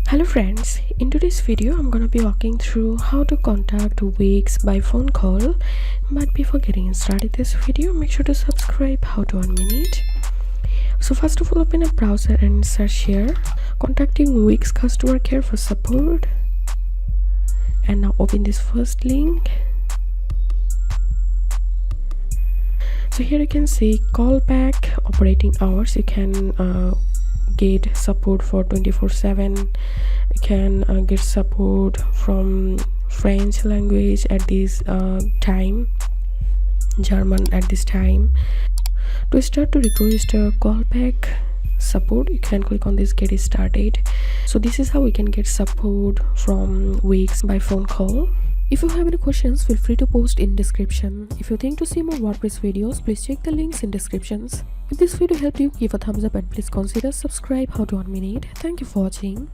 Hello friends, in today's video I'm gonna be walking through how to contact Wix by phone call. But before getting started this video, make sure to subscribe. How to 1 minute. So first of all, open a browser and search here contacting Wix customer care for support, and now open this first link. So here you can see callback operating hours. You can get support for 24/7. You can get support from French language at this time, German at this time. To start to request a callback support, you can click on this get started. So this is how we can get support from Wix by phone call. If you have any questions, feel free to post in description. If you think to see more WordPress videos, please check the links in descriptions. If this video helped you, give a thumbs up and please consider subscribe. How to 1 minute. Thank you for watching.